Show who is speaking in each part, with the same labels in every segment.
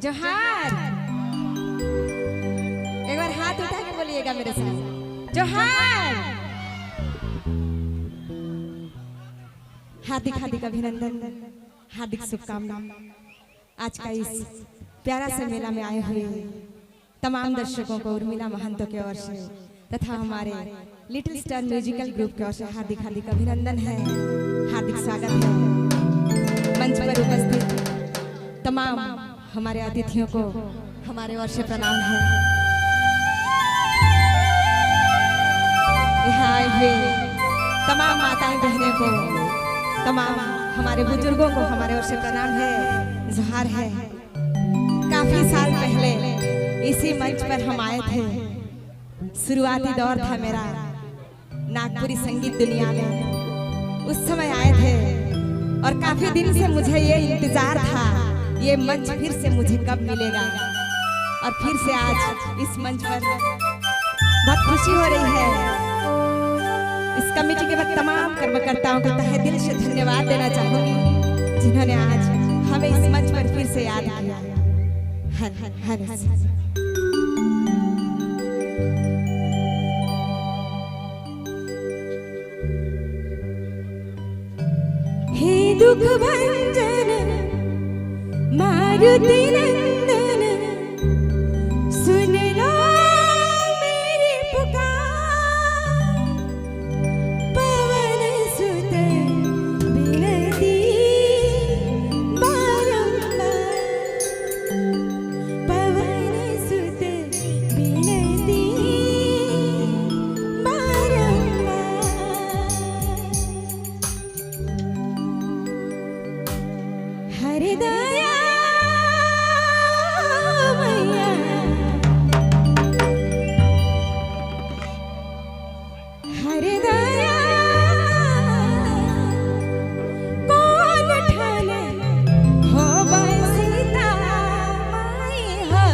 Speaker 1: जोहार। एक बार हाथ उठा के बोलिएगा मेरे साथ, जोहार। हार्दिक हार्दिक अभिनंदन, हार्दिक शुभकामनाएं। आज का इस प्यारा से मेला में आए हुए तमाम दर्शकों को उर्मिला महंतो की ओर से तथा हमारे लिटिल स्टार म्यूजिकल ग्रुप की ओर से हार्दिक हार्दिक अभिनंदन है, हार्दिक स्वागत है। मंच पर उपस्थित तमाम हमारे अतिथियों को हमारे ओर से प्रणाम है। यहाँ आए हुए तमाम माताएं बहनें को, तमाम हमारे बुजुर्गों को हमारे ओर से प्रणाम है, जोहार है। काफी साल पहले इसी मंच पर हम आए थे। शुरुआती दौर था मेरा नागपुरी संगीत दुनिया में, उस समय आए थे और काफी दिन से मुझे ये इंतजार था, ये मंच फिर से मुझे कब मिलेगा। और फिर से आज इस मंच पर बहुत खुशी हो रही है। इस कमेटी के बाद तमाम कर्मकर्ताओं को तहे दिल से धन्यवाद देना चाहूंगी, जिन्होंने आज हमें इस मंच पर फिर से याद किया। हे दुख भंजन मारुति नंदन, सुन लो मेरी पुकार। पवन सुत बिनती बारंबार, पवन सुत बिनती बारंबार। हरे दया मैया, हरे दया कौन ठाने हो सीता माई हो।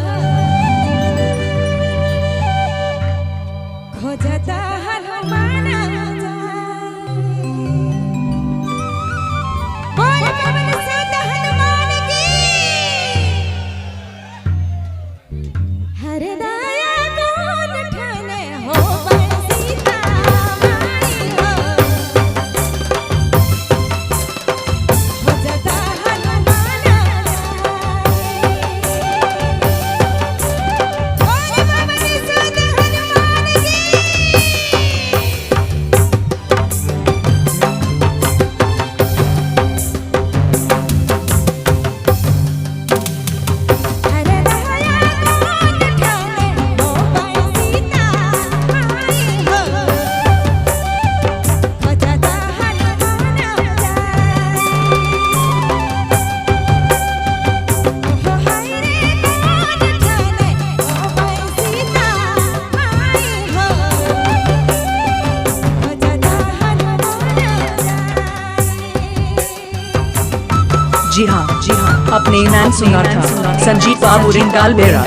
Speaker 1: खोजता हनुमान
Speaker 2: जी हाँ, अपने नाम सुना था संजीत बाबू रिंगाल बेरा।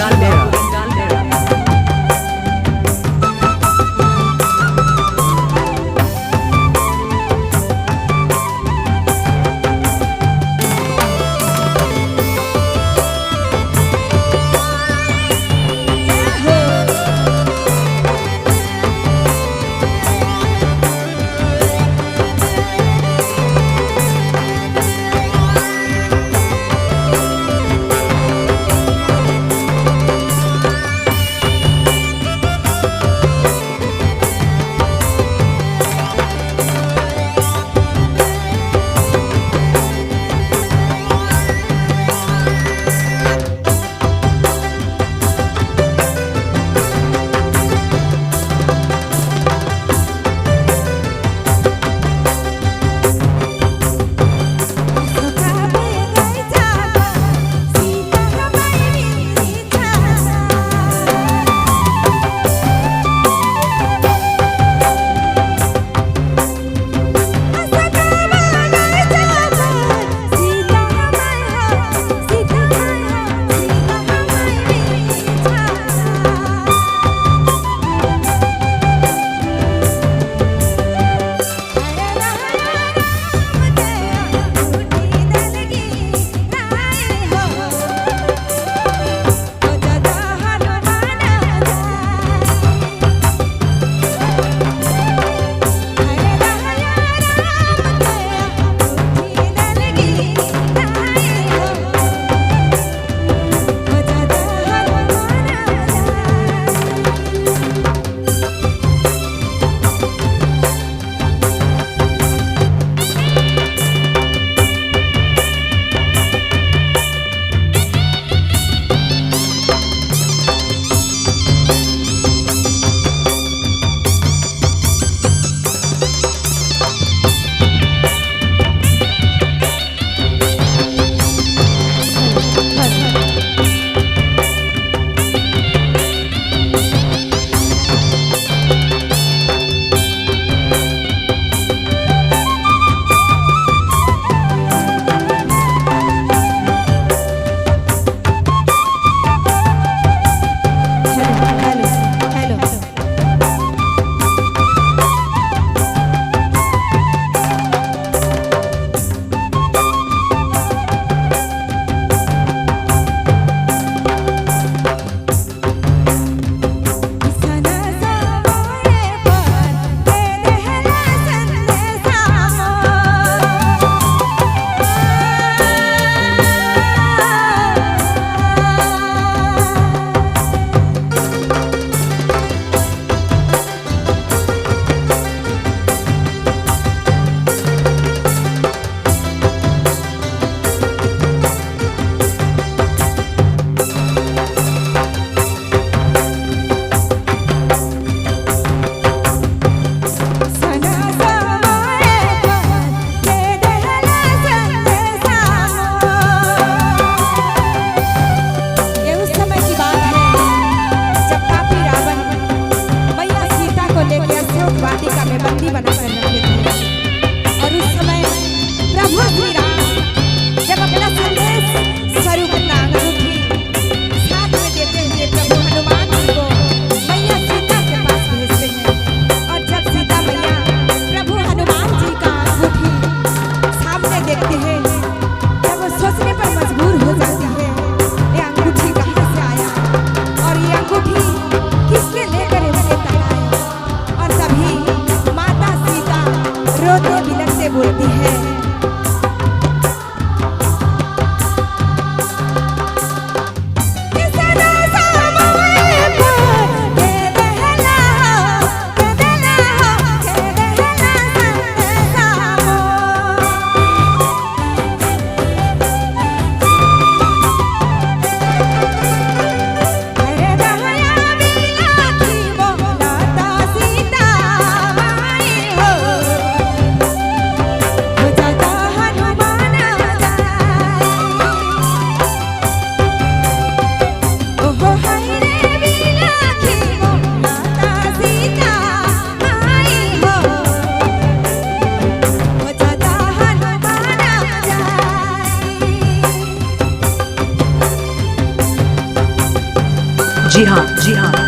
Speaker 2: जी हाँ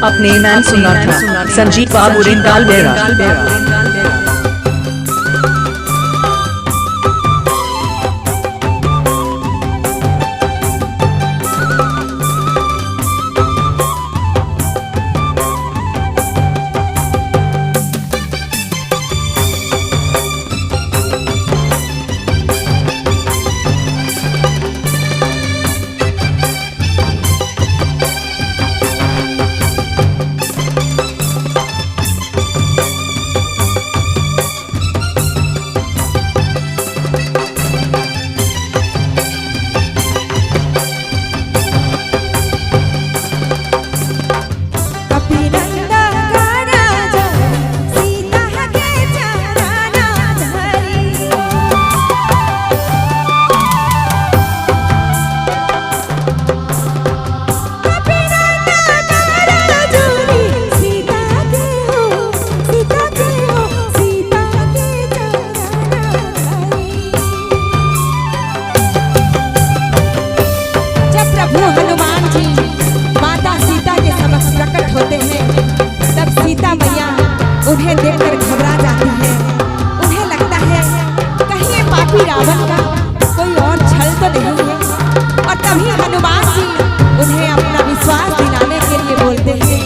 Speaker 2: अपने नाम सुना था संजीत बाबू रिंदाल बेरा।
Speaker 1: हनुमान जी माता सीता के समक्ष प्रकट होते हैं, तब सीता मैया उन्हें देखकर घबरा जाती है। उन्हें लगता है कहीं ये पापी रावण का कोई और छल तो नहीं है, और तभी हनुमान जी उन्हें अपना विश्वास दिलाने के लिए बोलते हैं।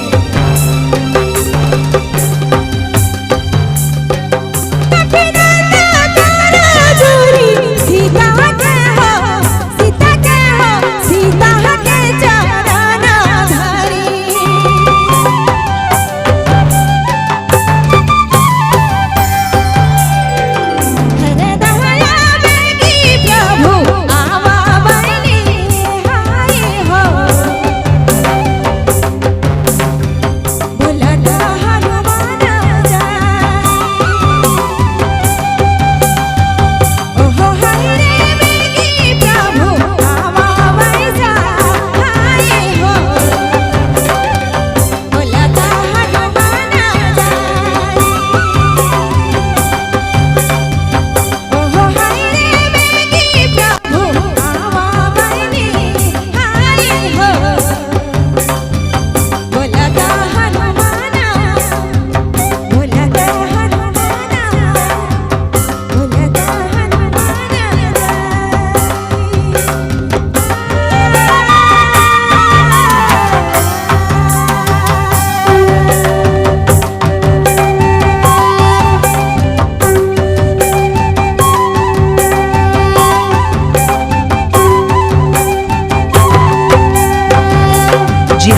Speaker 2: जी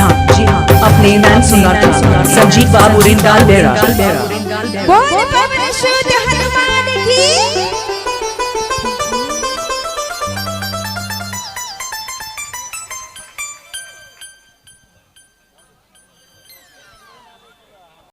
Speaker 2: हाँ अपने नाम सुना था संजीत बाबू रिंदाल बेरा।
Speaker 1: बोल पवन सुत हनुमान की।